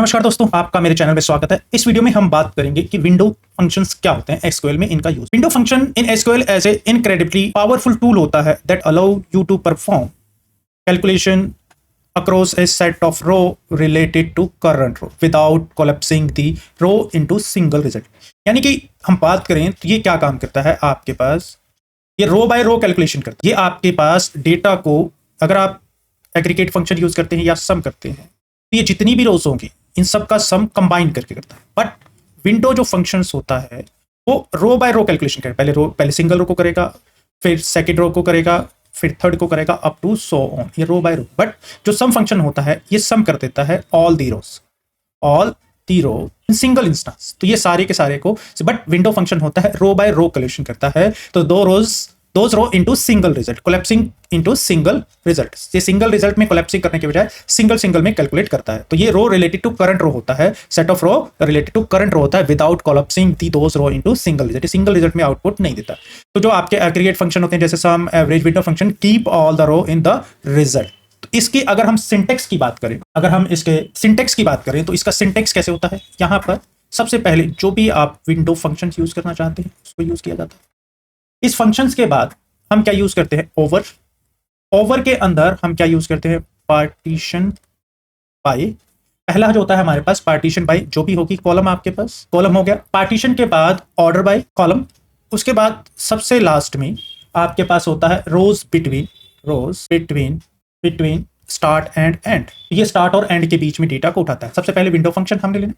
नमस्कार दोस्तों, आपका मेरे चैनल में स्वागत है। इस वीडियो में हम बात करेंगे कि विंडो फंक्शंस क्या होते हैं एसक्यूएल में, इनका use. Window function in SQL as a incredibly powerful tool होता है that allow you to perform calculation across a set of row related to current row without collapsing the row into single result। यानी कि हम बात करें तो ये क्या काम करता है, आपके पास ये रो बाय रो कैलकुलेशन करता है। ये आपके पास डेटा को अगर आप एग्रीगेट फंक्शन यूज करते हैं या सम करते हैं तो ये जितनी भी रोज होंगी इन सब का सम कंबाइन करके करता है। बट विंडो जो फंक्शंस होता है वो रो बाय रो कैलकुलेशन करेगा। पहले सिंगल रो को करेगा, फिर सेकेंड रो को करेगा, फिर थर्ड को करेगा, अप टू सो ऑन। ये रो बाय रो। बट जो सम फंक्शन होता है ये सम कर देता है all the row in single instance. तो ये सारे के सारे को, बट विंडो फंक्शन होता है रो बाय रो कैलकुलेशन करता है। तो those row into single result, collapsing into single result. ये सिंगल रिजल्ट में कोलैप्सिंग करने के बजाय सिंगल में कैलकुलेट करता है। तो ये row related to current row होता है, set of row related to current row होता है without collapsing those row into single result. Single result में आउटपुट नहीं देता। तो जो आपके एग्रीगेट फंक्शन होते हैं जैसे sum, average, window function keep all the row in the result. तो इसकी अगर हम सिंटेक्स की बात करें, तो इसका सिंटेक्स कैसे होता है, यहां पर सबसे पहले जो भी आप विंडो फंक्शन यूज करना चाहते हैं उसको यूज किया जाता है। इस फंक्शंस के बाद हम क्या यूज करते हैं, ओवर के अंदर हम क्या यूज करते हैं, पार्टीशन बाय। पहला जो होता है हमारे पास पार्टीशन बाय, जो भी होगी कॉलम, आपके पास कॉलम हो गया। पार्टीशन के बाद ऑर्डर बाय कॉलम। उसके बाद सबसे लास्ट में आपके पास होता है रोज बिटवीन स्टार्ट एंड एंड। ये स्टार्ट और एंड के बीच में डेटा को उठाता है। सबसे पहले विंडो फंक्शन हमने लेना,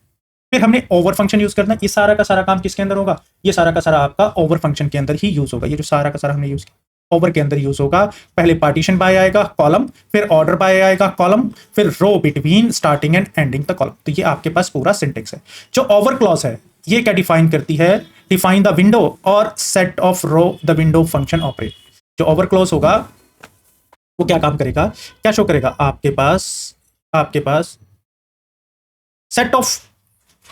फिर हमने ओवर फंक्शन यूज करना है। ये सारा का सारा काम किसके अंदर होगा, ये सारा का सारा आपका ओवर फंक्शन के अंदर ही यूज होगा। ये जो सारा का सारा हमने यूज किया ओवर के अंदर यूज होगा। पहले पार्टीशन बाय आएगा कॉलम, फिर ऑर्डर बाय आएगा कॉलम, फिर row between starting and ending the column. तो ये आपके पास पूरा सिंटेक्स है। जो ओवर क्लॉज है ये क्या डिफाइन करती है, डिफाइन द विंडो और set of row the window function operate. जो ओवर क्लॉज होगा वो क्या काम करेगा, क्या शो करेगा, आपके पास सेट ऑफ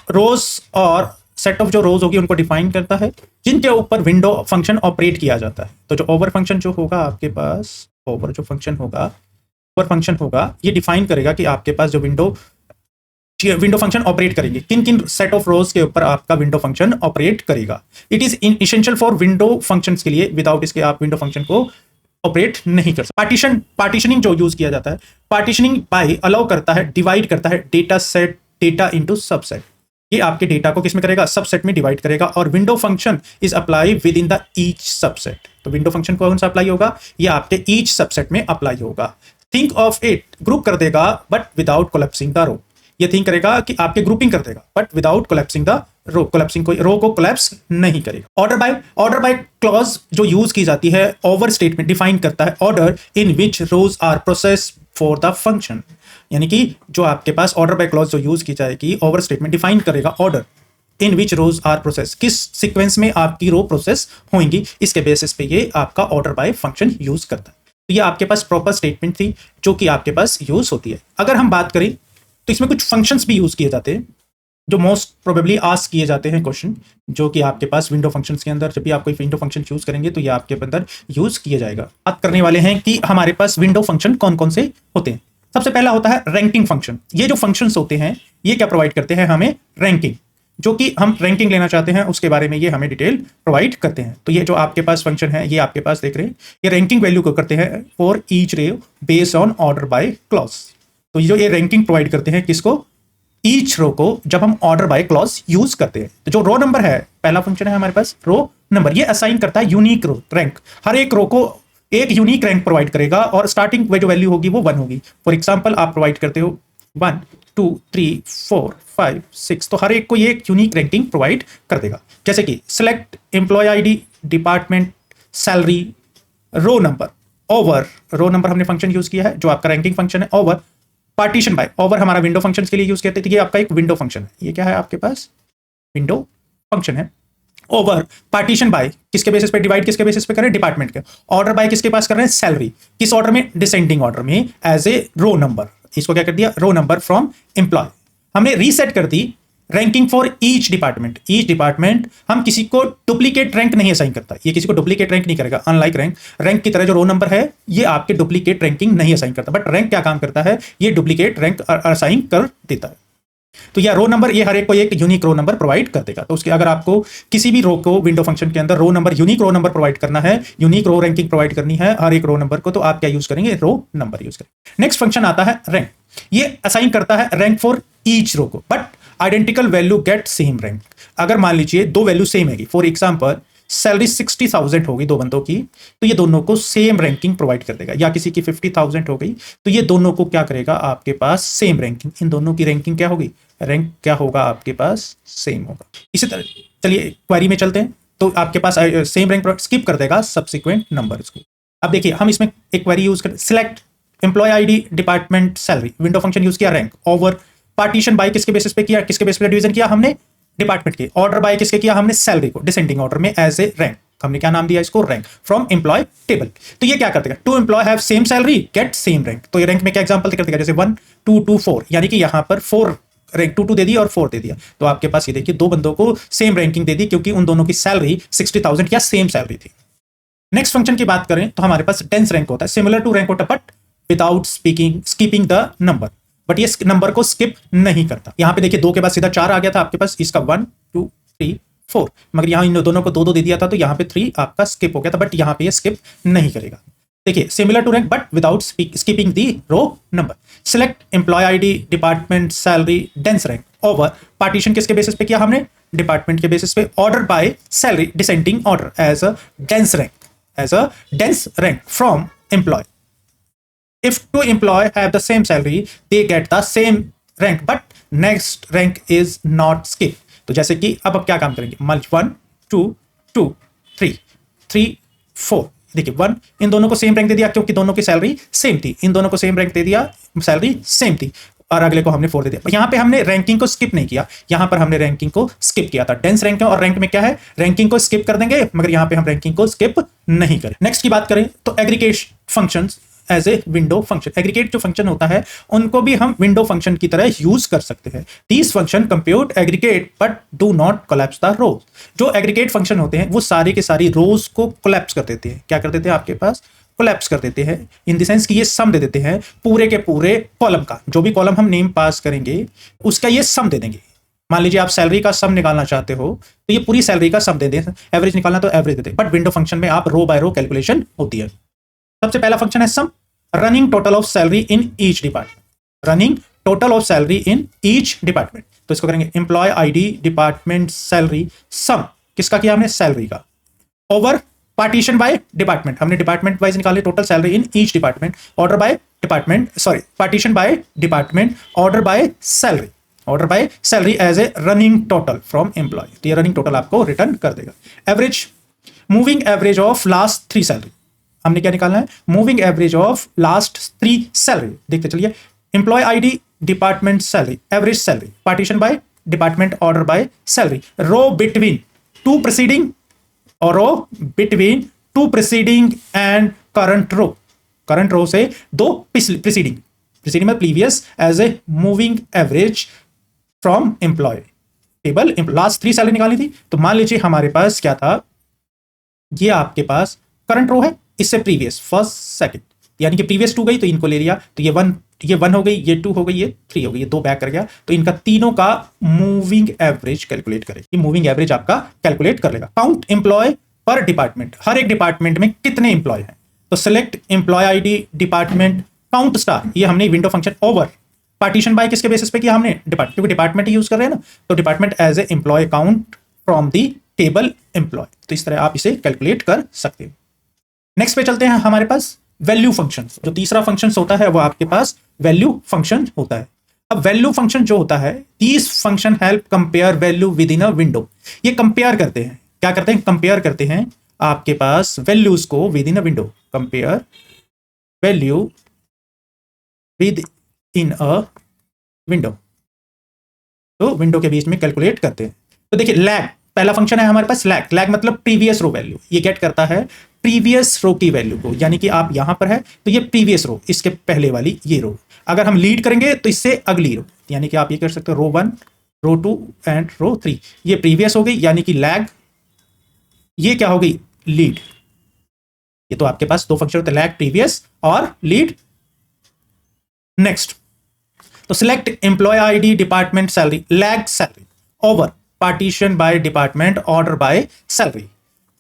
रोज और सेट ऑफ जो रोज होगी उनको डिफाइन करता है जिनके ऊपर विंडो फंक्शन ऑपरेट किया जाता है। तो जो ओवर फंक्शन जो होगा आपके पास, ओवर फंक्शन होगा ये डिफाइन करेगा कि आपके पास जो विंडो फंक्शन ऑपरेट करेंगे, किन किन सेट ऑफ रोज के ऊपर आपका विंडो फंक्शन ऑपरेट करेगा। It is essential for window functions के लिए, विदाउट इसके आप विंडो फंक्शन को ऑपरेट नहीं कर सकते। पार्टीशनिंग जो यूज किया जाता है, पार्टीशनिंग बाय अलाउ करता है, डिवाइड करता है डेटा इनटू सबसेट। ये आपके डेटा को किसमें करेगा, सबसेट में डिवाइड करेगा। और window function is apply with in the each subset. तो विंडो फंक्शन कौन सा अप्लाई होगा, ये आपके ईच सबसेट में अप्लाई होगा। थिंक ऑफ इट, ग्रुप कर देगा but without collapsing the row. ये थिंक करेगा कि आपके ग्रुपिंग कर देगा but without collapsing the row. Row को कोलैप्स नहीं करेगा। ऑर्डर बाय क्लॉज जो यूज की जाती है, ओवर स्टेटमेंट डिफाइन करता है order in which rows are process for the function. यानी कि जो आपके पास ऑर्डर बाय क्लॉज जो यूज की जाएगी, ओवर स्टेटमेंट डिफाइन करेगा order in which rows are process, किस सीक्वेंस में आपकी रो प्रोसेस होंगी, इसके बेसिस पे ये आपका ऑर्डर बाय फंक्शन यूज करता है। तो ये आपके पास प्रॉपर स्टेटमेंट थी जो कि आपके पास यूज होती है। अगर हम बात करें तो इसमें कुछ फंक्शंस भी यूज किए जाते हैं जो मोस्ट प्रोबेबली आस्क किए जाते हैं क्वेश्चन, जो कि आपके पास विंडो फंक्शंस के अंदर, जब भी आप कोई विंडो फंक्शन यूज करेंगे तो ये आपके अंदर यूज किया जाएगा। बात करने वाले हैं कि हमारे पास विंडो फंक्शन कौन कौन से होते हैं। सबसे पहला होता है रैंकिंग फंक्शन। ये जो फंक्शंस होते हैं ये क्या प्रोवाइड करते हैं, हमें रैंकिंग। जो कि हम रैंकिंग लेना चाहते हैं उसके बारे में ये हमें डिटेल प्रोवाइड करते हैं। तो ये जो आपके पास फंक्शन है ये आपके पास देख रहे हैं, ये रैंकिंग वैल्यू को करते हैं for each row based on order by clause. तो ये रैंकिंग प्रोवाइड करते हैं किसको, ईच रो को, जब हम ऑर्डर बाय क्लॉज यूज करते हैं। तो जो रो नंबर है, पहला फंक्शन है हमारे पास रो नंबर, ये असाइन करता है यूनिक रो रैंक। हर एक रो को एक यूनिक रैंक प्रोवाइड करेगा और स्टार्टिंग में जो वैल्यू होगी वो 1 होगी। फॉर एग्जांपल आप प्रोवाइड करते हो 1 2 3 4 5 6, तो हर एक को ये एक यूनिक रैंकिंग प्रोवाइड कर देगा। जैसे कि select employ ID, department, salary, row number. Over row number हमने फंक्शन यूज किया है जो आपका रैंकिंग फंक्शन है। ओवर पार्टीशन बाय, ओवर हमारा विंडो फंक्शन के लिए यूज करते थे, ये आपका एक विंडो फंक्शन है। ये क्या है आपके पास, विंडो फंक्शन है। ओवर पार्टीशन बाय किसके बेसिस पे, डिवाइड किसके बेसिस पे करें, डिपार्टमेंट के। ऑर्डर बाय किसके पास कर रहे हैं, सैलरी, किस ऑर्डर में, डिसेंडिंग ऑर्डर में, एज ए रो नंबर। इसको क्या कर दिया, रो नंबर फ्रॉम एम्प्लॉय। हमने रीसेट कर दी रैंकिंग फॉर ईच डिपार्टमेंट। हम किसी को डुप्लीकेट रैंक नहीं असाइन करता, ये किसी को डुप्लीकेट रैंक नहीं करेगा। अनलाइक रैंक की तरह जो रो नंबर है ये आपके डुप्लीकेट रैंकिंग नहीं असाइन करता, बट रैंक क्या काम करता है, ये डुप्लीकेट रैंक असाइन कर देता है। तो यह रो नंबर ये हर एक को एक यूनिक रो नंबर प्रोवाइड कर देगा। तो उसके अगर आपको किसी भी रो को विंडो फंक्शन के अंदर row number unique row number provide करना है, यूनिक रो रैंकिंग प्रोवाइड करनी है हर एक रो नंबर को, तो आप क्या यूज करेंगे, रो नंबर यूज करेंगे। नेक्स्ट फंक्शन आता है रैंक। ये असाइन करता है रैंक फॉर ईच रो को, but identical value gate same rank. अगर मान लीजिए दो वैल्यू सेम है, फॉर एग्जाम्पल सैलरी 60,000 होगी दो बंदों की, तो ये दोनों को सेम रैंकिंग प्रोवाइड कर देगा। या किसी की 50,000 हो गई, तो ये दोनों को क्या करेगा, आपके पास सेम रैंकिंग, इन दोनों की रैंकिंग क्या होगी, रैंक क्या होगा आपके पास, सेम होगा। इसी तरह चलिए क्वेरी में चलते हैं, तो आपके पास सेम रैंक स्किप कर देगा सब्सिक्वेंट नंबर्स को। अब देखिए हम इसमें एक क्वेरी यूज कर, select employ ID department salary, window function use किया, रैंक ओवर पार्टीशन बाय किसके बेसिस पे किया, किसके बेसिस पे डिवीजन किया हमने, डिपार्टमेंट के, ऑर्डर बाय किसके किया हमने, सैलरी को, डिसेंडिंग ऑर्डर में एज ए रैंक, हमने क्या नाम दिया इसको, रैंक फ्रॉम एम्प्लॉय टेबल। तो ये क्या कर देगा, two employ have same salary get same rank. तो ये रैंक में क्या एग्जांपल कर देगा, जैसे 1 2 2 4, यानी कि यहां पर 4 रैंक 2 2 दे दिया और 4 दे दिया, तो आपके पास ये देखिए दो बंदों को सेम रैंकिंग दे दी, क्योंकि उन दोनों की सैलरी 60,000 या सेम सैलरी थी। नेक्स्ट फंक्शन की बात करें तो हमारे पास डेंस रैंक होता है, सिमिलर टू रैंक होता है, but without skipping the number, but ये नंबर को स्किप नहीं करता। यहां पे देखिए 2 के बाद सीधा 4 आ गया था आपके पास, इसका 1 2 3 4, मगर यहां इन दोनों को 2 2 दे दिया था, तो यहां पे 3 आपका स्किप हो गया था, बट यहां पे ये स्किप नहीं करेगा। देखिए similar to rank but without skipping the row number. Select employ ID department salary dense rank over partition किसके बेसिस पे किया हमने, डिपार्टमेंट के बेसिस पे, order by salary descending order as a dense rank, as a dense rank from employ. If two employees have the same salary, they get the same rank, but next rank is not skipped. तो जैसे कि अब क्या काम करेंगे, 1 2 2 3 3 4, देखिए 1 इन दोनों को सेम रैंक दे दिया क्योंकि दोनों की सैलरी सेम थी, इन दोनों को सेम रैंक दे दिया, सैलरी सेम थी, और अगले को हमने 4 दे दिया। यहाँ पे हमने रैंकिंग को स्किप नहीं किया, यहाँ पर हमने रैंकिंग को स्किप किया था। डेंस रैंक और रैंक में क्या है, रैंकिंग को स्किप कर देंगे, मगर यहाँ पे हम रैंकिंग को स्किप नहीं करें। नेक्स्ट की बात करें तो aggregate functions as a window function. Aggregate जो फंक्शन होता है उनको भी हम विंडो फंक्शन की तरह यूज कर सकते हैं। These function compute aggregate but do not collapse the rows. जो एग्रीगेट फंक्शन होते हैं वो सारी के सारी रोज को कोलैप्स कर देते हैं। क्या कर देते हैं, आपके पास कोलैप्स कर देते हैं, इन द सेंस कि ये सम दे देते हैं पूरे के पूरे कॉलम का, जो भी कॉलम हम नेम पास करेंगे उसका ये सम दे देंगे। मान लीजिए आप सैलरी का सम निकालना चाहते हो तो ये पूरी सैलरी का सम दे दें, एवरेज निकालना तो एवरेज दे दें, बट विंडो फंक्शन में आप रो बाय रो कैलकुलेशन होती है। सबसे पहला फंक्शन है sum, running total of salary in each department, running total of salary in each department. तो इसको करेंगे employee ID department salary sum, किसका किया हमने, सैलरी का, ओवर पार्टीशन बाय डिपार्टमेंट, हमने डिपार्टमेंट वाइज निकाले total salary in each department, order by department, sorry partition by department, order by salary, order by salary as a running total from employ. तो ये running total आपको return कर देगा। Average, moving average of last 3 salary, हमने क्या निकालना है, moving average of last 3 salary. देखते चलिए, employee ID department salary average salary, partition by department, order by salary, row between 2 preceding और row between 2 preceding and current row, current row से 2 preceding, preceding में previous as a moving average from employ table. Last 3 salary निकाली थी, तो मान लीजिए हमारे पास क्या था, ये आपके पास करंट रो है, इससे प्रीवियस फर्स्ट सेकंड, यानी कि प्रीवियस 2 गई तो इनको ले लिया, तो ये 1 हो गई, ये 2 हो गई, ये 3 हो गई, ये 2 बैक कर गया, तो इनका तीनों का मूविंग एवरेज कैलकुलेट करेगी, मूविंग एवरेज आपका कैलकुलेट कर लेगा। काउंट एम्प्लॉय पर डिपार्टमेंट, हर एक डिपार्टमेंट में कितने एम्प्लॉय हैं, तो select employ ID department count star, ये हमने window function over partition by किसके बेसिस पे किया हमने, डिपार्टमेंट, क्योंकि डिपार्टमेंट ही यूज कर रहे हैं ना, तो department as a employ count from the table employ. तो इस तरह आप इसे कैलकुलेट कर सकते हो। नेक्स्ट पे चलते हैं हमारे पास वैल्यू फंक्शन। जो तीसरा फंक्शन होता है वो आपके पास वैल्यू फंक्शन होता है। अब वैल्यू फंक्शन जो होता है, these function help compare value with in a window. ये कंपेयर करते हैं, क्या करते हैं, कंपेयर करते हैं आपके पास वैल्यूज को with in a window, compare value with in a window, तो विंडो के बीच में कैलकुलेट करते हैं। तो देखिए लैग पहला फंक्शन है हमारे पास, लैग, लैग मतलब प्रीवियस रो वैल्यू, ये गेट करता है प्रीवियस रो की वैल्यू को, यानी कि आप यहां पर है तो ये प्रीवियस रो, इसके पहले वाली ये रो, अगर हम लीड करेंगे तो इससे अगली रो, यानी कि आप ये कर सकते हो रो 1 रो 2 एंड रो 3, ये प्रीवियस हो गई, यानी कि लैग, ये क्या हो गई, लीड। ये तो आपके पास 2 फंक्शन होते हैं, लैग प्रीवियस और लीड। नेक्स्ट, तो select employ ID department salary lag salary over partition by department order by salary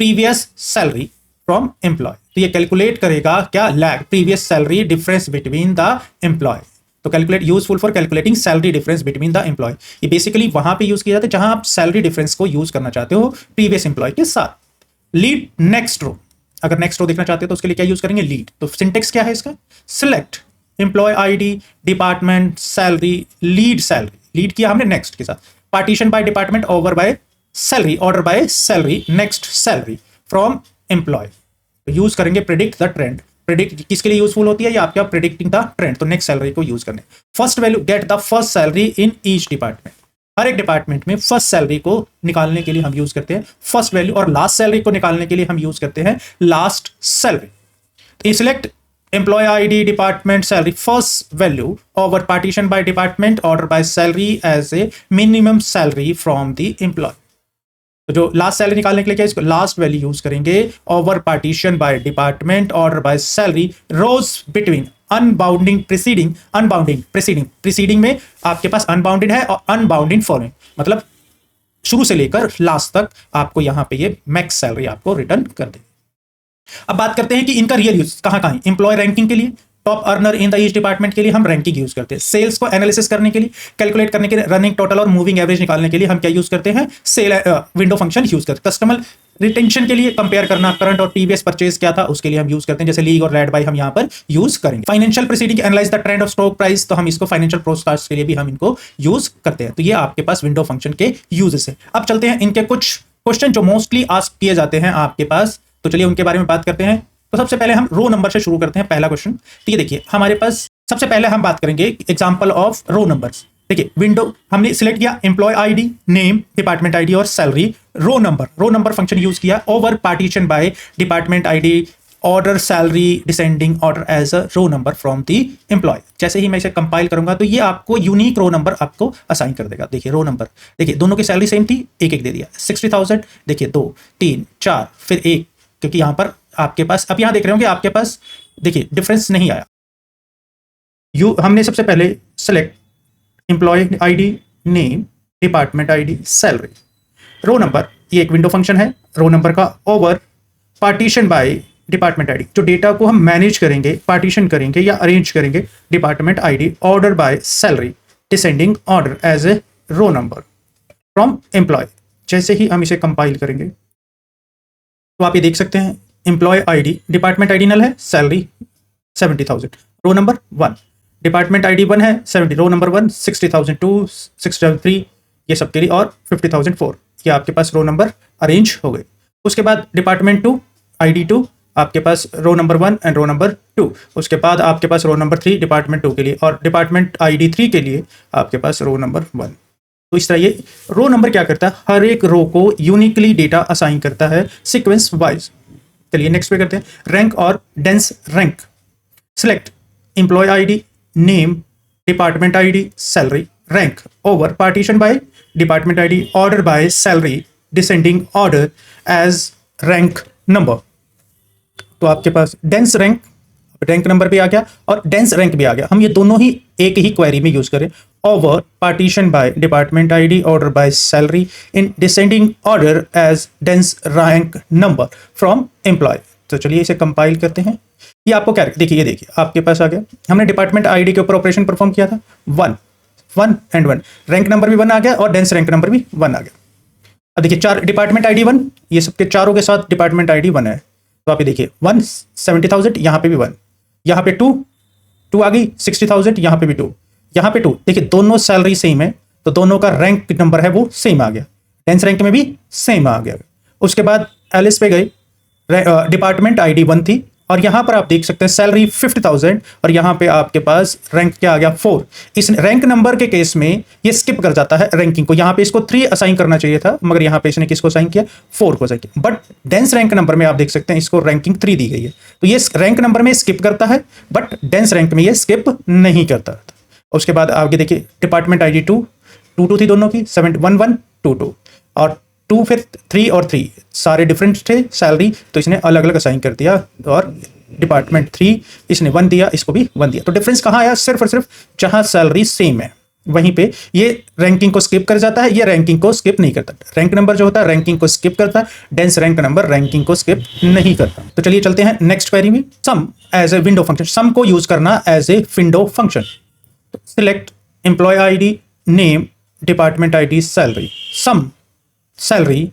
previous salary from employ. तो ये कैलकुलेट करेगा क्या, lag previous salary difference between the employ. तो calculate useful for calculating salary difference between the employee. ये basically वहां पे use किया जाता है जहां आप सैलरी डिफरेंस को यूज करना चाहते हो प्रीवियस एम्प्लॉय के साथ। लीड नेक्स्ट रो, अगर नेक्स्ट रो देखना चाहते हो तो उसके लिए क्या यूज करेंगे, लीड। तो सिंटेक्स क्या है इसका, select employ ID department salary lead salary, lead किया हमने नेक्स्ट के साथ, partition by department over by salary order by salary next salary from employ. तो यूज करेंगे प्रिडिक्ट द ट्रेंड। प्रिडिक्ट किसके लिए यूजफुल होती है, ये आपका प्रिडिक्टिंग द ट्रेंड, तो नेक्स्ट सैलरी को यूज करने। First value get the first salary in each department, हर एक डिपार्टमेंट में फर्स्ट सैलरी को निकालने के लिए हम यूज करते हैं फर्स्ट वैल्यू, और लास्ट सैलरी को निकालने के लिए हम यूज करते हैं last salary. Select employ ID department salary first value over partition by department order by salary as a minimum salary from the employ. तो जो लास्ट सैलरी निकालने के लिए क्या इसको लास्ट वैल्यू यूज करेंगे over partition by department order by salary rows between unbounding preceding unbounding preceding में आपके पास अनबाउंडेड है और अनबाउंडेड फॉलोइंग, मतलब शुरू से लेकर लास्ट तक आपको यहां पे ये मैक्स सैलरी आपको रिटर्न कर देगी। अब बात करते हैं कि इनका रियल यूज कहां कहां है। एम्प्लॉय रैंकिंग के लिए, top earner in the each department के लिए हम रैंकिंग यूज करते हैं। सेल्स को एनालिसिस करने के लिए, कैलकुलेट करने के लिए, रनिंग टोटल और मूविंग एवरेज निकालने के लिए हम क्या यूज करते हैं, सेल विंडो फंक्शन यूज करते हैं। कस्टमर रिटेंशन के लिए कंपेयर करना, करंट और प्रीवियस परचेज क्या था उसके लिए हम यूज करते हैं, जैसे लीग और रेड बाय हम यहां पर यूज करेंगे। Financial proceeding analyse the trend of stock price, तो हम इसको फाइनेंशियल प्रोस्टार्स के लिए भी हम इनको यूज करते हैं। तो ये आपके पास विंडो फंक्शन के यूजेस है। अब चलते हैं इनके कुछ क्वेश्चन जो मोस्टली आस्क किए जाते हैं आपके पास, तो चलिए उनके बारे में बात करते हैं। तो सबसे पहले हम रो नंबर से शुरू करते हैं। पहला क्वेश्चन, तो ये देखिए हमारे पास सबसे पहले हम बात करेंगे एग्जांपल ऑफ रो नंबर्स। देखिए विंडो हमने सिलेक्ट किया employee ID, name, department ID और salary, row number function use किया over partition by department ID order salary descending order as a row number from the employee. जैसे ही मैं इसे compile करूंगा तो ये आपको यूनिक रो नंबर आपको असाइन कर देगा। देखिए रो नंबर, देखिए दोनों की सैलरी सेम थी, एक एक दे दिया 60,000, देखिए 2 3 4 फिर 1, क्योंकि यहां पर आपके पास अब यहां देख रहे होंगे आपके पास देखिए डिफरेंस नहीं आया। हमने सबसे पहले select employ ID, name, department ID, salary, row number, ये एक विंडो फंक्शन है रो नंबर का, over partition by department ID, जो डेटा को हम मैनेज करेंगे, पार्टीशन करेंगे या अरेंज करेंगे, department ID order by salary descending order as a row number from employ. जैसे ही हम इसे कंपाइल करेंगे तो आप ये देख सकते हैं employ ID, department ID null है, salary 70,000, row number 1, department ID 1 है 70, रो नंबर 1 60,002 673 ये सब के लिए, और 50,004 ये आपके पास रो नंबर अरेंज हो गए। उसके बाद डिपार्टमेंट 2 आईडी 2 आपके पास row number 1 and row number 2, उसके बाद आपके पास रो नंबर 3 डिपार्टमेंट 2 के लिए, और डिपार्टमेंट आईडी 3 के लिए आपके पास रो नंबर 1। तो इस तरह ये रो नंबर क्या करता है, हर एक रो को यूनिकली डेटा असाइन करता है सीक्वेंस वाइज। चलिए नेक्स्ट पे करते हैं, रैंक और dense rank. Select employ ID, name, department ID, salary, rank over partition by department ID order by salary descending order as rank number. तो आपके पास डेंस रैंक नंबर भी आ गया और डेंस रैंक भी आ गया। हम ये दोनों ही एक ही क्वेरी में यूज करें, over partition by department ID order by salary in descending order as dense rank number from employ. तो चलिए इसे कंपाइल करते हैं। ये आपको क्या देखिए, ये देखिए आपके पास आ गया, हमने डिपार्टमेंट आईडी के ऊपर ऑपरेशन परफॉर्म किया था, 1 एंड 1, रैंक नंबर भी 1 आ गया और डेंस रैंक नंबर भी 1 आ गया। अब देखिए 4 डिपार्टमेंट आईडी 1, ये सबके चारों के साथ डिपार्टमेंट आईडी 1 है, तो आप ये देखिए 1 70,000, यहाँ पे भी 1, यहाँ पे 2 आ गई 60,000, यहाँ पे भी 2, यहाँ पे 2, देखिए दोनों सैलरी सेम है तो दोनों का रैंक नंबर है वो सेम आ गया, डेंस रैंक में भी सेम आ गया। उसके बाद एलिस पे गए, डिपार्टमेंट आईडी 1 थी और यहाँ पर आप देख सकते हैं सैलरी 50,000 और यहाँ पे आपके पास रैंक क्या आ गया 4। इस रैंक नंबर के केस में ये स्किप कर जाता है रैंकिंग को, यहाँ पे इसको 3 असाइन करना चाहिए था मगर यहाँ पे इसने किसको असाइन किया, 4 को असाइन किया। बट डेंस रैंक नंबर में आप देख सकते हैं इसको रैंकिंग 3 दी गई है, तो ये रैंक नंबर में स्किप करता है बट डेंस रैंक में ये स्किप नहीं करता। उसके बाद आगे देखिए डिपार्टमेंट आईडी 2 थी दोनों की, 1 2 और 2 फिर 3 और 3 सारे डिफरेंट थे सैलरी, तो इसने अलग अलग असाइन कर दिया और डिपार्टमेंट 3, इसने 1 दिया, इसको भी 1 दिया। तो डिफरेंस कहाँ आया? सिर्फ और सिर्फ जहां सैलरी सेम है वहीं पे ये रैंकिंग को स्किप कर जाता है, ये रैंकिंग को स्किप नहीं करता। रैंक नंबर जो होता है रैंकिंग को स्किप करता है, डेंस रैंक नंबर रैंकिंग को स्किप नहीं करता। तो चलिए चलते हैं नेक्स्ट क्वेरी में। Sum as a window function, sum को यूज करना as a window function. Select employ ID, name, department ID, salary. Sum salary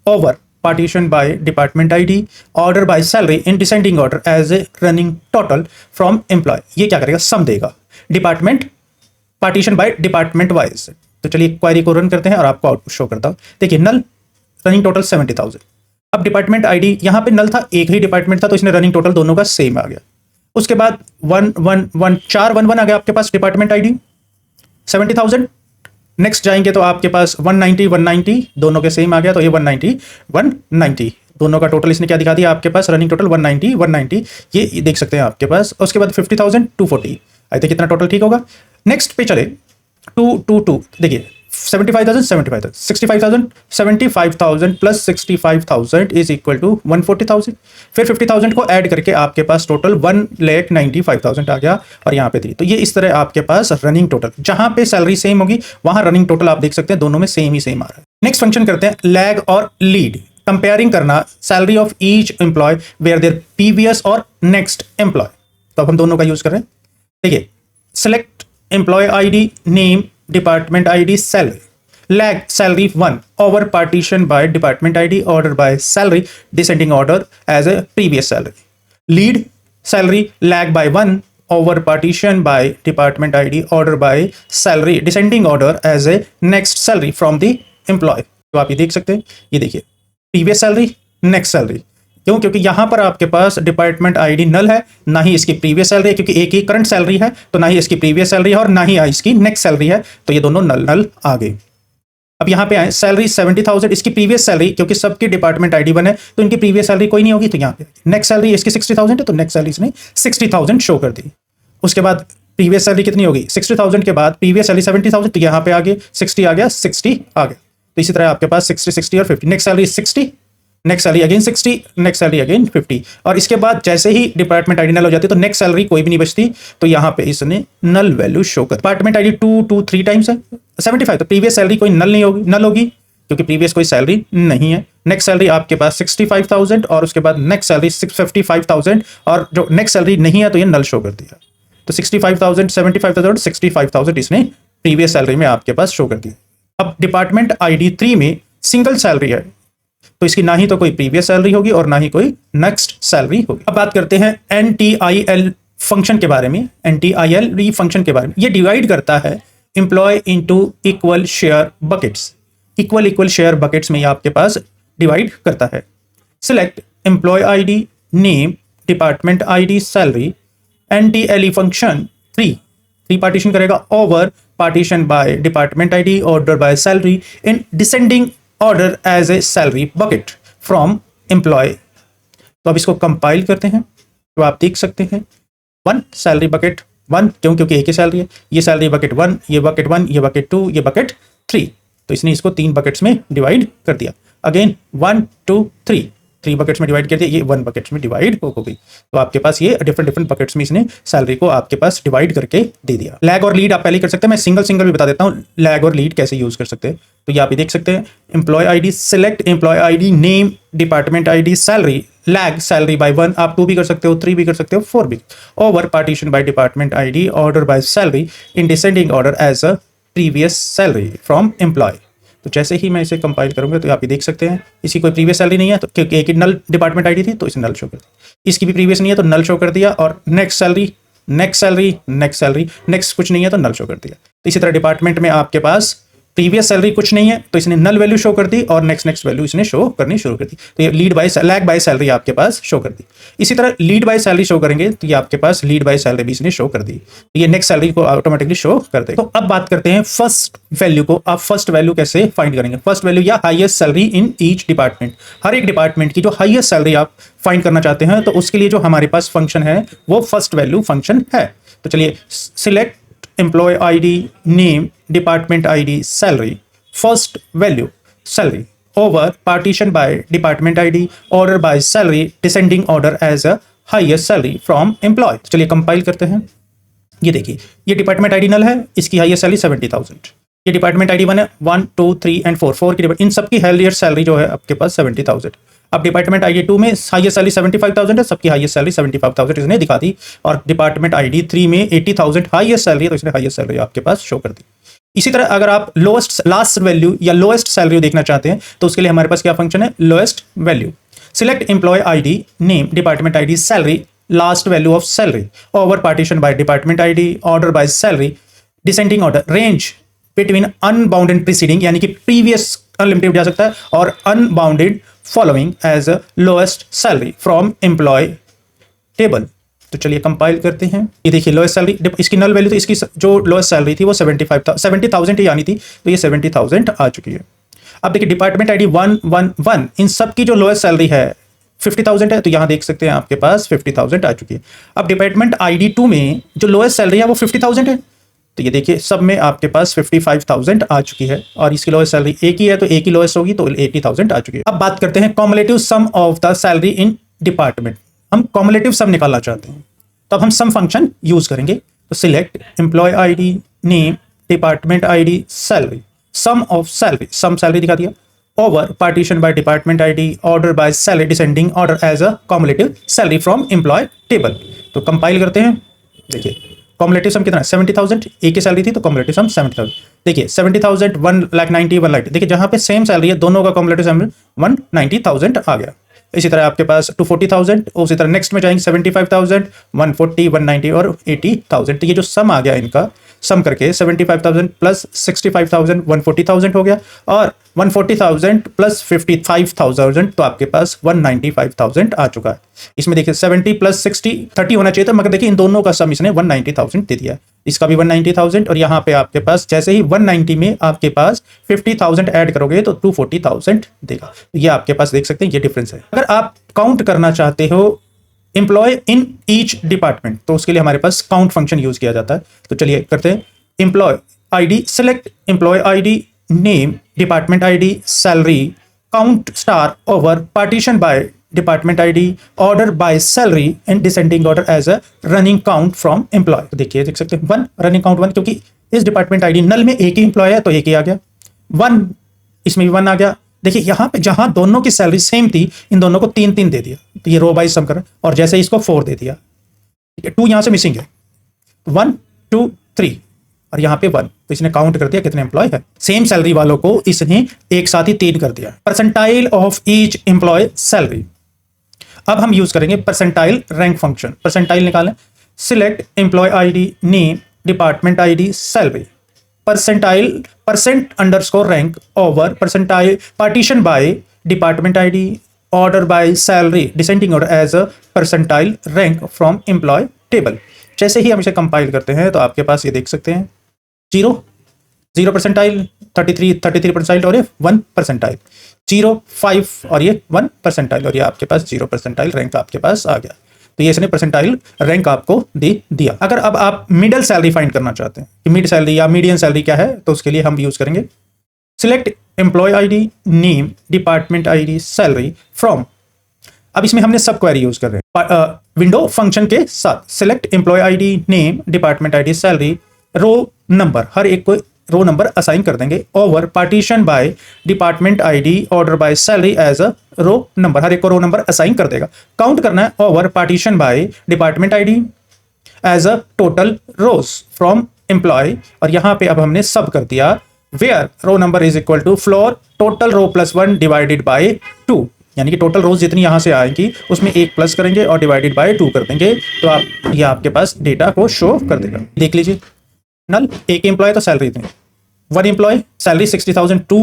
over partition by department ID, order by salary in descending order as a running total from employee। ये क्या करेगा? सम देगा, department partition by department wise. तो चलिए query को run करते हैं और आपको आउटपुट शो करता हूं। देखिए नल, रनिंग टोटल 70,000। अब डिपार्टमेंट आईडी, यहां पे नल था, एक ही डिपार्टमेंट था, तो इसने रनिंग टोटल दोनों का सेम आ गया। उसके बाद 411 आ गया आपके पास डिपार्टमेंट आईडी 70,000। नेक्स्ट जाएंगे तो आपके पास 190 दोनों के सेम आ गया, तो ये 190 दोनों का टोटल इसने क्या दिखा दिया आपके पास? रनिंग टोटल 190 ये देख सकते हैं आपके पास। उसके बाद 50,000 240, आई थिंक कितना टोटल ठीक होगा। नेक्स्ट पे चले 222, देखिए 75,000 75,000 प्लस 65,000 इज इक्वल टू 140,000। फिर 50,000 को ऐड करके आपके पास टोटल 1,95,000 आ गया और यहाँ पे 3। तो ये इस तरह आपके पास रनिंग टोटल, जहां पे सैलरी सेम होगी वहां रनिंग टोटल आप देख सकते हैं दोनों में सेम ही सेम आ रहा है। नेक्स्ट फंक्शन करते हैं लैग और लीड, कंपेयरिंग करना salary of each employ where their previous और नेक्स्ट एम्प्लॉय। तो अब हम दोनों का यूज कर रहे हैं। देखिए select employ ID, name, department ID, salary. Lag salary 1 over partition by department ID, order by salary descending order as a previous salary. Lead salary lag by 1 over partition by department ID, order by salary descending order as a next salary from the employ. तो आप ये देख सकते हैं, ये देखिए previous salary, next salary. क्यों? क्योंकि यहां पर आपके पास डिपार्टमेंट आईडी नल है, ना ही इसकी प्रीवियस सैलरी है, क्योंकि एक ही करंट सैलरी है, तो ना ही इसकी प्रीवियस सैलरी है और ना ही इसकी नेक्स्ट सैलरी है, तो ये दोनों नल आ गए। अब यहां पे आए, सैलरी 70,000, इसकी प्रीवियस सैलरी, क्योंकि सबकी डिपार्टमेंट आईडी 1 है तो इनकी प्रीवियस सैलरी कोई नहीं होगी, तो यहाँ पे नेक्स्ट सैलरी इसकी 60,000 है, तो नेक्स्ट सैलरी इसने 60,000 शो कर दी। उसके बाद प्रीवियस सैलरी कितनी होगी? 60,000 के बाद प्रीवियस सैलरी 70,000, तो यहाँ पे आ गए 60 आ गया, 60 आ गया। तो इसी तरह आपके पास 60 और 50, next salary 60, next salary again 60, next salary again 50। और इसके बाद जैसे ही डिपार्टमेंट आईडी नल हो जाती है तो नेक्स्ट सैलरी कोई भी नहीं बचती, तो यहाँ पे इसने नल वैल्यू शो कर। डिपार्टमेंट आईडी 2 टाइम्स है 75, तो प्रीवियस सैलरी कोई नल होगी क्योंकि प्रीवियस कोई सैलरी नहीं है। नेक्स्ट सैलरी आपके पास 65,000 और उसके बाद नेक्स्ट सैलरी 55,000 और जो नेक्स्ट सैलरी नहीं है तो ये नल शो कर दिया। तो 65,000, 75,000, 65,000 इसने प्रीवियस सैलरी में आपके पास शो कर दी। अब डिपार्टमेंट आईडी 3 में सिंगल सैलरी है, तो इसकी ना ही तो कोई प्रीवियस सैलरी होगी और ना ही कोई नेक्स्ट सैलरी होगी। अब बात करते हैं NTIL फंक्शन के बारे में। NTIL फंक्शन के बारे में, ये डिवाइड करता है employee into equal share buckets. Equal share buckets में ये आपके पास डिवाइड करता है। Select employ ID, name, department ID, salary. NTLE function 3 partition करेगा over partition by department ID, order by salary in descending order as a salary bucket from employ. तो अब इसको कंपाइल करते हैं तो आप देख सकते हैं 1 सैलरी बकेट 1, क्योंकि एक ही सैलरी है। ये सैलरी बकेट 1, ये बकेट 1, ये बकेट 2, ये बकेट 3, तो इसने इसको 3 बकेट्स में डिवाइड कर दिया। अगेन 1 2 3 बकेट्स में डिवाइड कर दिया, ये 1 बकेट्स में डिवाइड हो गई। तो आपके पास ये डिफरेंट बकेट्स में इसने सैलरी को आपके पास डिवाइड करके दे दिया। लैग और लीड आप पहले कर सकते हैं, मैं सिंगल भी बता देता हूँ लैग और लीड कैसे यूज कर सकते हैं। तो ये आप देख सकते हैं employ ID, select employ ID, name, department ID, salary. Lag salary by 1, आप 2 भी कर सकते हो, 3 भी कर सकते हो, 4 भी। Over partition by department ID, order by salary in descending order as a previous salary from employ. तो जैसे ही मैं इसे कंपाइल करूंगा तो आप ये देख सकते हैं इसकी कोई प्रीवियस सैलरी नहीं है, तो क्योंकि एक ही नल डिपार्टमेंट आईडी थी तो इसे नल शो कर दिया। इसकी भी प्रीवियस नहीं है तो नल शो कर दिया, और नेक्स्ट सैलरी, नेक्स्ट कुछ नहीं है तो नल शो कर दिया। तो इसी तरह डिपार्टमेंट में आपके पास प्रीवियस सैलरी कुछ नहीं है तो इसने नल वैल्यू शो कर दी और नेक्स्ट वैल्यू इसने शो करनी शुरू कर दी। तो ये लैग बाय सैलरी आपके पास शो कर दी। इसी तरह लीड बाय सैलरी शो करेंगे तो ये आपके पास लीड बाय सैलरी भी इसने शो कर दी, तो ये नेक्स्ट सैलरी को ऑटोमेटिकली शो कर देगा। तो अब बात करते हैं फर्स्ट वैल्यू को। आप फर्स्ट वैल्यू कैसे फाइंड करेंगे? फर्स्ट वैल्यू या highest salary in each department, हर एक डिपार्टमेंट की जो हाईएस्ट सैलरी आप फाइंड करना चाहते हैं तो उसके लिए जो हमारे पास फंक्शन है वो फर्स्ट वैल्यू फंक्शन है। तो चलिए select employ ID, name, department ID, salary. First value salary over partition by department ID, order by salary descending order as a highest salary from employ. चलिए कंपाइल करते हैं। ये देखिए, ये डिपार्टमेंट आईडी नल है, इसकी हाईएस्ट सैलरी 70,000। ये department ID 1 है, 1 2 3 एंड 4 की इन सबकी हाईएस्ट सैलरी जो है आपके पास 70,000। अब डिपार्टमेंट आईडी 2 में हाईएस्ट सैलरी 75,000 है, सबकी हाईएस्ट सैलरी 75,000 इसने दिखा दी। और डिपार्टमेंट आईडी 3 में 80,000 हाईएस्ट सैलरी है, तो इसने हाईएस्ट सैलरी आपके पास शो कर दी। इसी तरह अगर आप लास्ट वैल्यू या लोएस्ट सैलरी देखना चाहते हैं तो उसके लिए हमारे पास क्या फंक्शन है, lowest value. Select employ ID name department ID salary last value of salary over partition by department ID order by salary descending order range between unbounded preceding यानी कि प्रीवियस अनलिमिटेड जा सकता है और unbounded following as lowest salary from employ table. तो चलिए compile करते हैं। ये देखिए लोएस्ट सैलरी, इसकी नल वैल्यू तो इसकी जो लोएस्ट सैलरी थी वो 70,000 ही आनी थी, तो ये 70,000 आ चुकी है। अब देखिए डिपार्टमेंट आईडी 111 इन सब की जो लोएस्ट सैलरी है 50,000 है, तो यहां देख सकते हैं आपके पास 50,000 आ चुकी है। अब डिपार्टमेंट आईडी 2 में जो लोएस्ट सैलरी है वो 50,000 है, तो ये देखिए सब में आपके पास 55,000 आ चुकी है और इसकी लोएस्ट सैलरी एक ही है तो एक ही लोएस्ट होगी, तो 80,000 आ चुकी है। अब बात करते हैं cumulative sum of the salary in department. हम कॉमुलेटिव सम निकालना चाहते हैं, तो अब हम सम फंक्शन यूज करेंगे। तो select employ ID name department ID salary sum of salary, sum salary दिखा दिया over partition by department ID order by salary descending order as a cumulative salary from employ table. तो compile करते हैं। देखिए cumulative सम कितना है, 70,000 एक ही salary थी तो कॉमुलेटिव सम 70,000। देखिए 70,000 1,90,000 1,90,000, देखिए जहां पे सेम सैलरी है दोनों का कॉमुलेटिव सम 190,000 आ गया। इसी तरह आपके पास 240,000, उसी तरह नेक्स्ट में जाएंगे 75,000 140 190 और 80,000। तो ये जो सम आ गया इनका सम करके 75,000 प्लस 65,000 140,000 हो गया और 140,000 प्लस 55,000 तो आपके पास 195,000 आ चुका है। इसमें देखिए 70 प्लस 60 30 होना चाहिए था, मगर देखिए इन दोनों का सम इसने 190,000 दे दिया। इसका भी 190,000 और यहाँ पे आपके पास जैसे ही 190 में आपके पास 50,000 ऐड करोगे तो 240,000 देगा। ये आपके पास देख सकते हैं ये डिफरेंस है। अगर आप काउंट करना चाहते हो एम्प्लॉय इन ईच डिपार्टमेंट तो उसके लिए हमारे पास काउंट फंक्शन यूज किया जाता है। तो चलिए करते हैं। Employ ID select employ ID name department ID salary count star over partition by department ID order by salary and descending order as a running count from employ. तो देखिए देख सकते हैं 1 रनिंग काउंट 1, क्योंकि इस डिपार्टमेंट आईडी नल में एक ही employ है तो एक ही आ गया। 1 इसमें भी 1 आ गया। देखिए यहाँ पे जहां दोनों की सैलरी सेम थी इन दोनों को 3 दे दिया, तो ये रो वाइज सम कर, और जैसे इसको 4 दे दिया, ठीक है 2 यहां से मिसिंग है 1 2 3 और यहाँ पे 1, तो इसने काउंट कर दिया कितने एम्प्लॉय है। सेम सैलरी वालों को इसने एक साथ ही 3 कर दिया। Percentile of each employ salary, अब हम यूज करेंगे परसेंटाइल रैंक फंक्शन। परसेंटाइल निकालें। Select employ ID name department ID salary percentile percent underscore rank over percentile partition by department ID order by salary descending order as a percentile rank from employ table. जैसे ही हम इसे compile करते हैं तो आपके पास ये देख सकते हैं 0 परसेंटाइल 33 परसेंटाइल और ये 1 परसेंटाइल 0 5 और ये 1 परसेंटाइल और ये आपके पास 0 परसेंटाइल रैंक आपके पास आ गया। तो ये इसने परसेंटाइल रैंक आपको दे दिया। अगर अब आप मिडिल सैलरी फाइंड करना चाहते हैं कि मिड सैलरी या मीडियन सैलरी क्या है तो उसके लिए हम यूज करेंगे select employ ID name department ID salary from. अब इसमें हमने सब क्वेरी यूज कर रहे हैं विंडो फंक्शन के साथ। Select employ ID name department ID salary row number, हर एक को रो नंबर असाइन कर देंगे over partition by department ID order by salary as a row number, हर एक को रो नंबर असाइन कर देगा। काउंट करना है over partition by department ID as a total rows from employ, और यहां पे अब हमने सब कर दिया where row number is equal to floor total row plus 1 divided by 2, यानी कि टोटल रोज जितनी यहां से आएंगी उसमें 1 प्लस करेंगे और डिवाइडेड बाय 2 कर देंगे, तो आप ये आपके पास डेटा को शो कर देगा। देख लीजिए नल एक एम्प्लॉय तो सैलरी इतनी, 1 एम्प्लॉय सैलरी 60,000 2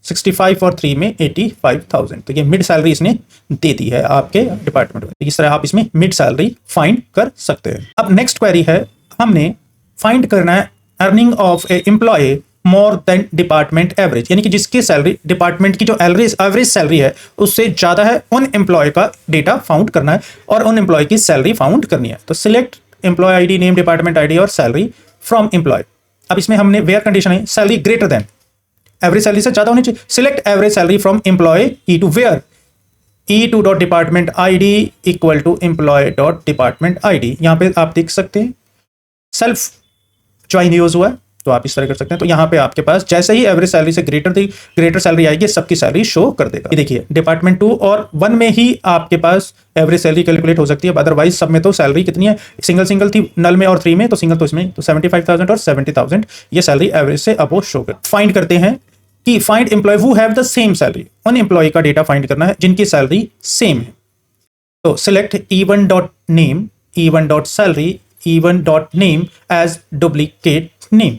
65 और 3 में 85,000, तो ये मिड सैलरी इसने दे दी है आपके डिपार्टमेंट में। इस तरह आप इसमें मिड सैलरी फाइंड कर सकते हैं। अब नेक्स्ट क्वेरी है, हमने फाइंड करना है earning of a employ more than department average, यानी कि जिसकी सैलरी डिपार्टमेंट की जो एवरेज सैलरी है उससे ज्यादा है, उन एम्प्लॉय का डेटा फाउंड करना है और उन एम्प्लॉय की सैलरी फाउंड करनी है। तो select employ ID name department ID और सैलरी फ्रॉम एम्प्लॉय। अब इसमें हमने वेयर कंडीशन है salary greater than, average salary से ज्यादा होनी चाहिए। Select average salary from employ E two where E two dot department I D equal to employ dot department I D. यहाँ पे आप देख सकते हैं सेल्फ ज्वाइन यूज हुआ है, तो आप इस तरह कर सकते हैं। तो यहाँ पे आपके पास जैसे ही एवरेज सैलरी से ग्रेटर सैलरी आएगी, सबकी सैलरी शो कर देगा। ये देखिए डिपार्टमेंट 2 और 1 में ही आपके पास एवरेज सैलरी कैलकुलेट हो सकती है, अदरवाइज सब में तो सैलरी कितनी है, सिंगल थी नल में और 3 में, तो सिंगल तो इसमें तो 75,000 और 70,000 ये सैलरी एवरेज से अबोव शो कर। फाइंड करते हैं कि find employee who have the same salary, उन एम्प्लॉय का डेटा फाइंड करना है जिनकी सैलरी सेम है। तो select E1 dot name, E1 dot salary, E1 dot name as duplicate name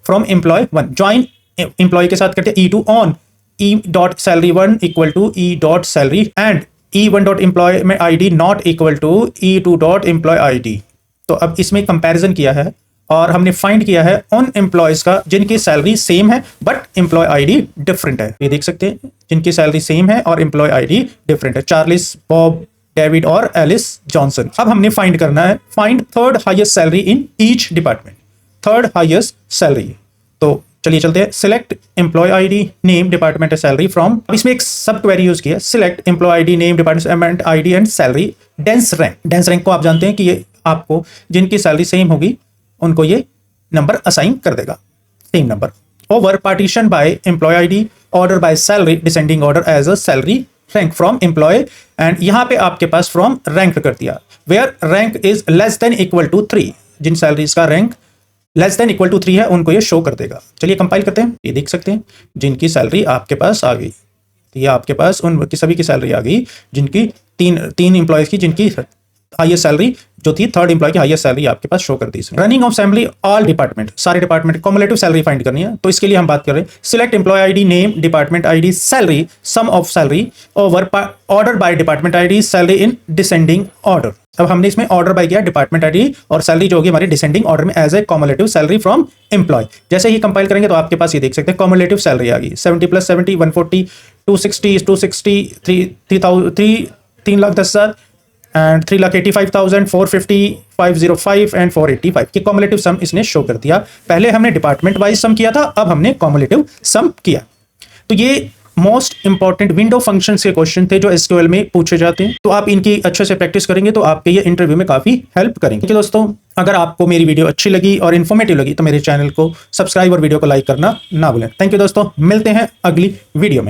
from employee 1। Join employee के साथ करते हैं E2 on E dot salary 1 equal to E dot salary and E1 dot employ में ID not equal to E2 dot employee ID। तो अब इसमें comparison किया है और हमने फाइंड किया है उन एम्प्लॉयज का जिनकी सैलरी सेम है बट एम्प्लॉय ID डिफरेंट है। ये देख सकते हैं जिनकी सैलरी सेम है और एम्प्लॉय ID डिफरेंट है, चार्लिस, बॉब, डेविड और एलिस जॉनसन। अब हमने फाइंड करना है find third highest salary in each department, third highest salary. तो चलिए चलते हैं। Select employ ID name department salary from, अब इसमें एक सब क्वेरी यूज किया, select employ ID name department ID and salary dense rank. Dense rank को आप जानते हैं कि ये आपको जिनकी सैलरी सेम होगी उनको ये नंबर असाइन कर देगा, same number. Over partition by employee ID, order by salary, descending order as a salary rank from employee, and यहां पे आपके पास फ्रॉम रैंक कर दिया, where rank is less than equal to 3, जिन सैलरीज का rank less than equal to 3 है उनको ये शो कर देगा। चलिए कंपाइल करते हैं। ये देख सकते हैं जिनकी सैलरी आपके पास आ गई, ये आपके पास उन सभी की सैलरी आ गई जिनकी तीन एम्प्लॉयज की जिनकी हाईएस्ट सैलरी जो थी, थर्ड एम्प्लॉय की हाईएस्ट सैलरी आपके पास शो कर दी। Running of assembly all department, सारे डिपार्टमेंट कॉमुलेटिव सैलरी फाइंड करनी है। तो इसके लिए हम बात कर रहे हैं select employ ID name department ID salary sum of salary over order by department ID salary in descending order. अब हमने इसमें ऑर्डर बाय किया डिपार्टमेंट आईडी और सैलरी जो होगी हमारी डिसेंडिंग ऑर्डर में as a cumulative salary from employ. जैसे ही कंपाइल करेंगे तो आपके पास ये देख सकते हैं कॉमुलेटिव सैलरी आ गई 70 + 70 140 260 260 3,10,000 एंड 3,85,000 450 505 एंड 485 की कॉमुलेटिव सम इसने शो कर दिया। पहले हमने डिपार्टमेंट वाइज सम किया था, अब हमने कॉमुलेटिव सम किया। तो ये मोस्ट इंपॉर्टेंट विंडो फंक्शंस के क्वेश्चन थे जो एसक्यूएल में पूछे जाते हैं। तो आप इनकी अच्छे से प्रैक्टिस करेंगे तो आपके ये इंटरव्यू में काफी हेल्प करेंगे। दोस्तों अगर आपको मेरी वीडियो अच्छी लगी और इन्फॉर्मेटिव लगी तो मेरे चैनल को सब्सक्राइब और वीडियो को लाइक करना ना भूलें। थैंक यू दोस्तों, मिलते हैं अगली वीडियो में।